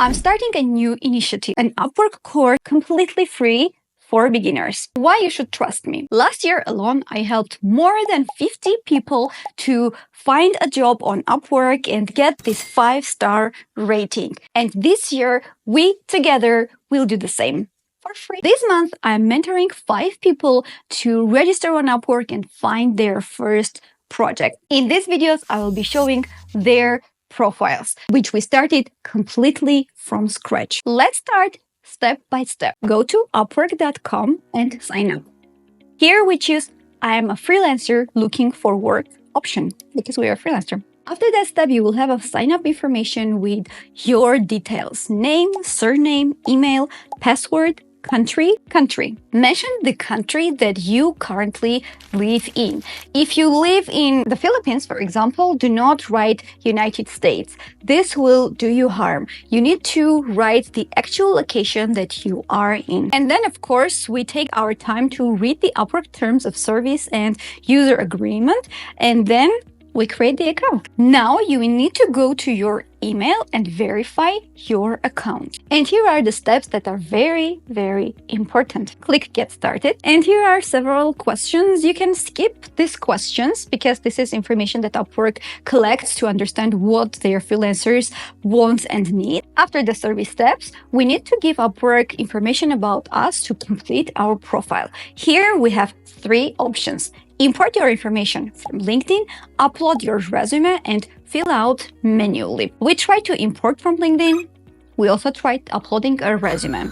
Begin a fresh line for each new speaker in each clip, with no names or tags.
I'm starting a new initiative, an Upwork course completely free for beginners. Why you should trust me? Last year alone, I helped more than 50 people to find a job on Upwork and get this 5-star rating. And this year, we together will do the same for free. This month, I'm mentoring 5 people to register on Upwork and find their first project. In these videos, I will be showing their profiles, which we started completely from scratch. Let's start step by step. Go to upwork.com and sign up. Here we choose I am a freelancer looking for work option because we are a freelancer. After that step, you will have a sign up information with your details: name, surname, email, password, country. Mention the country that you currently live in. If you live in the Philippines, for example, do not write United States. This will do you harm. You need to write the actual location that you are in. And then, of course, we take our time to read the Upwork terms of service and user agreement, and then we create the account. Now you need to go to your email and verify your account. And here are the steps that are very, very important. Click Get Started. And here are several questions. You can skip these questions because this is information that Upwork collects to understand what their freelancers want and need. After the service steps, we need to give Upwork information about us to complete our profile. Here we have 3 options. Import your information from LinkedIn, upload your resume, and fill out manually. We try to import from LinkedIn. We also tried uploading a resume.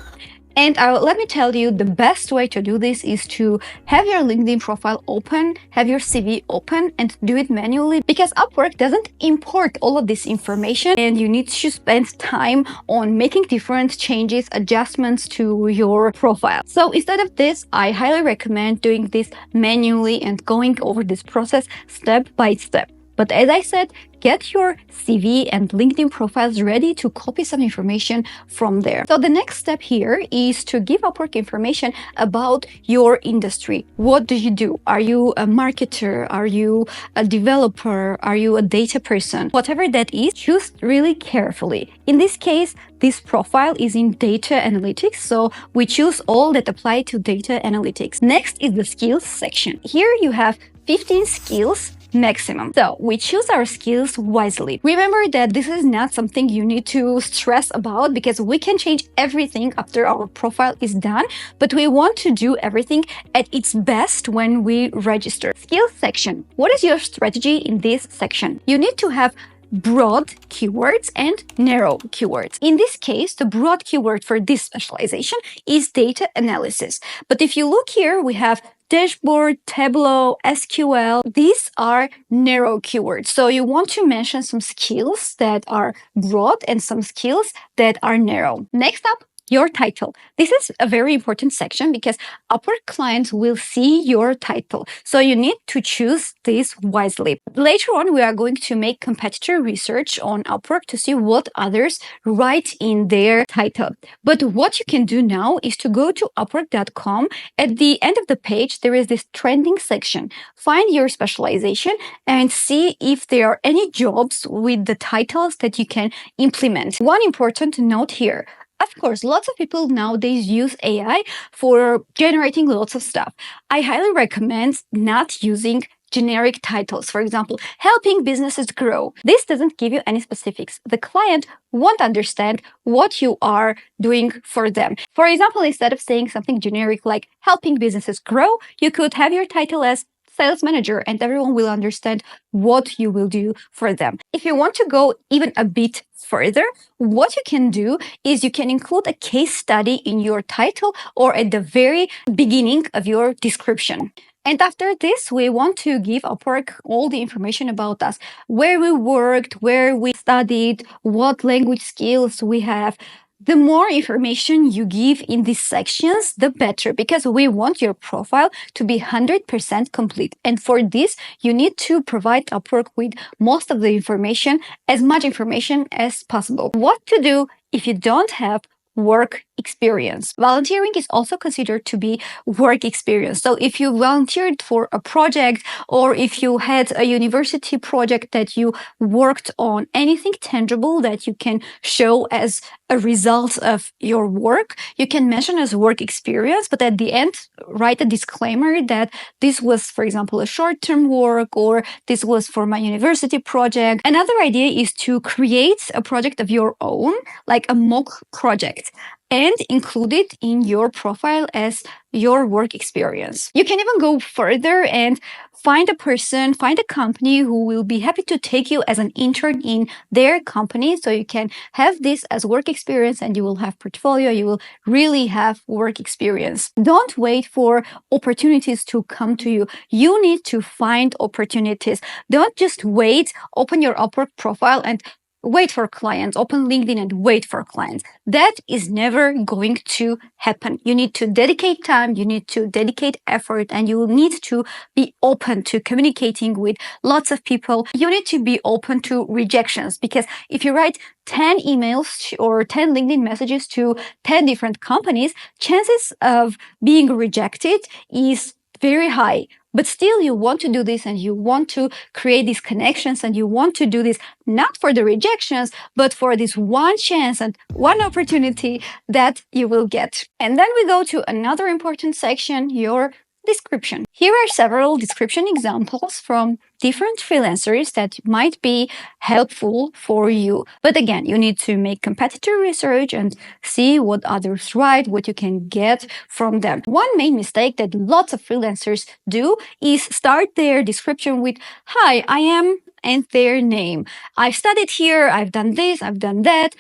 And let me tell you, the best way to do this is to have your LinkedIn profile open, have your CV open, and do it manually, because Upwork doesn't import all of this information and you need to spend time on making different changes, adjustments to your profile. So instead of this, I highly recommend doing this manually and going over this process step by step. But as I said, get your CV and LinkedIn profiles ready to copy some information from there. So the next step here is to give Upwork information about your industry. What do you do? Are you a marketer? Are you a developer? Are you a data person? Whatever that is, choose really carefully. In this case, this profile is in data analytics, so we choose all that apply to data analytics. Next is the skills section. Here you have 15 skills maximum. So we choose our skills wisely. Remember that this is not something you need to stress about because we can change everything after our profile is done, but we want to do everything at its best when we register. Skills section. What is your strategy in this section? You need to have broad keywords and narrow keywords. In this case, the broad keyword for this specialization is data analysis. But if you look here, we have dashboard, Tableau, SQL. These are narrow keywords. So you want to mention some skills that are broad and some skills that are narrow. Next up, your title. This is a very important section because Upwork clients will see your title. So you need to choose this wisely. Later on, we are going to make competitor research on Upwork to see what others write in their title. But what you can do now is to go to upwork.com. At the end of the page, there is this trending section. Find your specialization and see if there are any jobs with the titles that you can implement. One important note here. Of course, lots of people nowadays use AI for generating lots of stuff. I highly recommend not using generic titles. For example, helping businesses grow. This doesn't give you any specifics. The client won't understand what you are doing for them. For example, instead of saying something generic like helping businesses grow, you could have your title as sales manager and everyone will understand what you will do for them. If you want to go even a bit further, what you can do is you can include a case study in your title or at the very beginning of your description. And after this, we want to give Upwork all the information about us, where we worked, where we studied, what language skills we have. The more information you give in these sections, the better, because we want your profile to be 100% complete. And for this, you need to provide Upwork with most of the information, as much information as possible. What to do if you don't have work experience. Volunteering is also considered to be work experience. So if you volunteered for a project, or if you had a university project that you worked on, anything tangible that you can show as a result of your work, you can mention as work experience, but at the end, write a disclaimer that this was, for example, a short-term work, or this was for my university project. Another idea is to create a project of your own, like a mock project, and include it in your profile as your work experience. You can even go further and find a company who will be happy to take you as an intern in their company. So you can have this as work experience, and you will have portfolio. You will really have work experience. Don't wait for opportunities to come to you. You need to find opportunities. Don't just wait, open your Upwork profile and wait for clients, open LinkedIn and wait for clients. That is never going to happen. You need to dedicate time, you need to dedicate effort, and you need to be open to communicating with lots of people. You need to be open to rejections, because if you write 10 emails or 10 LinkedIn messages to 10 different companies, chances of being rejected is very high. But still, you want to do this, and you want to create these connections, and you want to do this not for the rejections, but for this one chance and one opportunity that you will get. And then we go to another important section, your description. Here are several description examples from different freelancers that might be helpful for you. But again, you need to make competitor research and see what others write, what you can get from them. One main mistake that lots of freelancers do is start their description with, "Hi, I am," and their name. "I've studied here, I've done this, I've done that."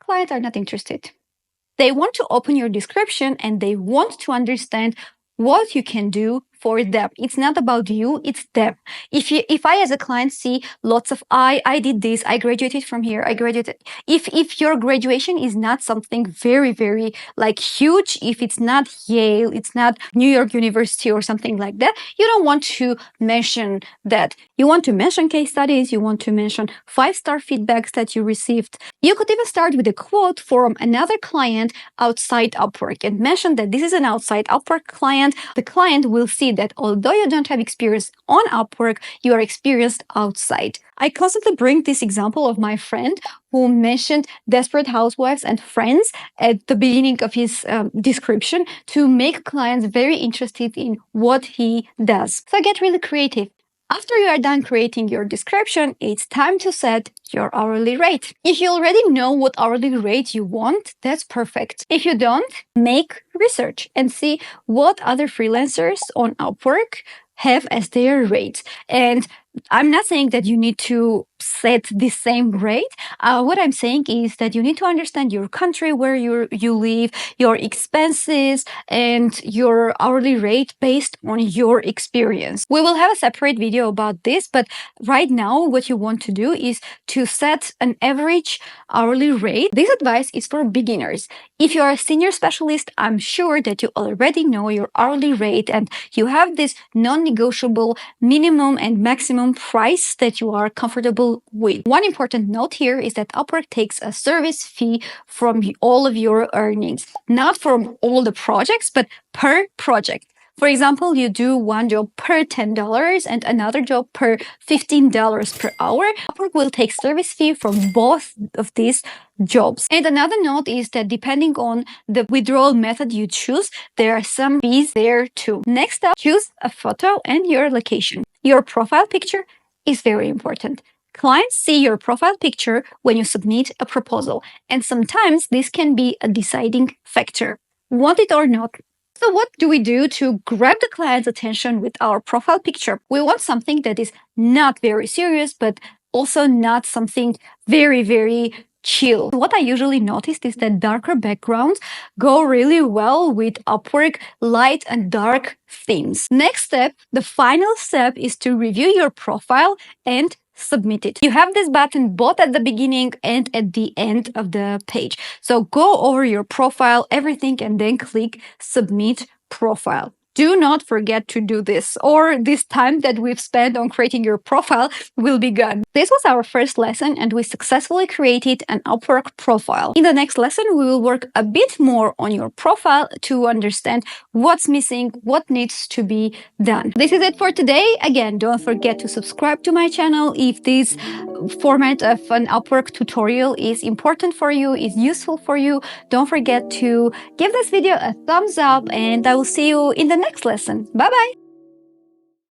Clients are not interested. They want to open your description, and they want to understand what you can do for them. It's not about you, it's them. If I as a client see lots of I did this, I graduated from here, I graduated. If your graduation is not something very, very like huge, if it's not Yale, it's not New York University or something like that, you don't want to mention that. You want to mention case studies, you want to mention 5-star feedbacks that you received. You could even start with a quote from another client outside Upwork and mention that this is an outside Upwork client. The client will see that although you don't have experience on Upwork, you are experienced outside. I constantly bring this example of my friend who mentioned Desperate Housewives and Friends at the beginning of his description to make clients very interested in what he does. So get really creative. After you are done creating your description, it's time to set your hourly rate. If you already know what hourly rate you want, that's perfect. If you don't, make research and see what other freelancers on Upwork have as their rate. And I'm not saying that you need to set the same rate. What I'm saying is that you need to understand your country where you live, your expenses, and your hourly rate based on your experience. We will have a separate video about this, but right now what you want to do is to set an average hourly rate. This advice is for beginners. If you are a senior specialist, I'm sure that you already know your hourly rate and you have this non-negotiable minimum and maximum price that you are comfortable with. One important note here is that Upwork takes a service fee from all of your earnings, not from all the projects, but per project. For example, you do one job per $10 and another job per $15 per hour. Upwork will take service fee from both of these jobs. And another note is that depending on the withdrawal method you choose, there are some fees there too. Next up, choose a photo and your location. Your profile picture is very important. Clients see your profile picture when you submit a proposal, and sometimes this can be a deciding factor. Want it or not? So what do we do to grab the client's attention with our profile picture? We want something that is not very serious, but also not something very, very chill. What I usually noticed is that darker backgrounds go really well with Upwork light and dark themes. Next step, the final step, is to review your profile and submit it. You have this button both at the beginning and at the end of the page. So go over your profile, everything, and then click submit profile. Do not forget to do this, or this time that we've spent on creating your profile will be gone. This was our first lesson, and we successfully created an Upwork profile. In the next lesson, we will work a bit more on your profile to understand what's missing, what needs to be done. This is it for today. Again, don't forget to subscribe to my channel if this format of an Upwork tutorial is important for you, is useful for you. Don't forget to give this video a thumbs up, and I will see you in the next lesson. Bye bye!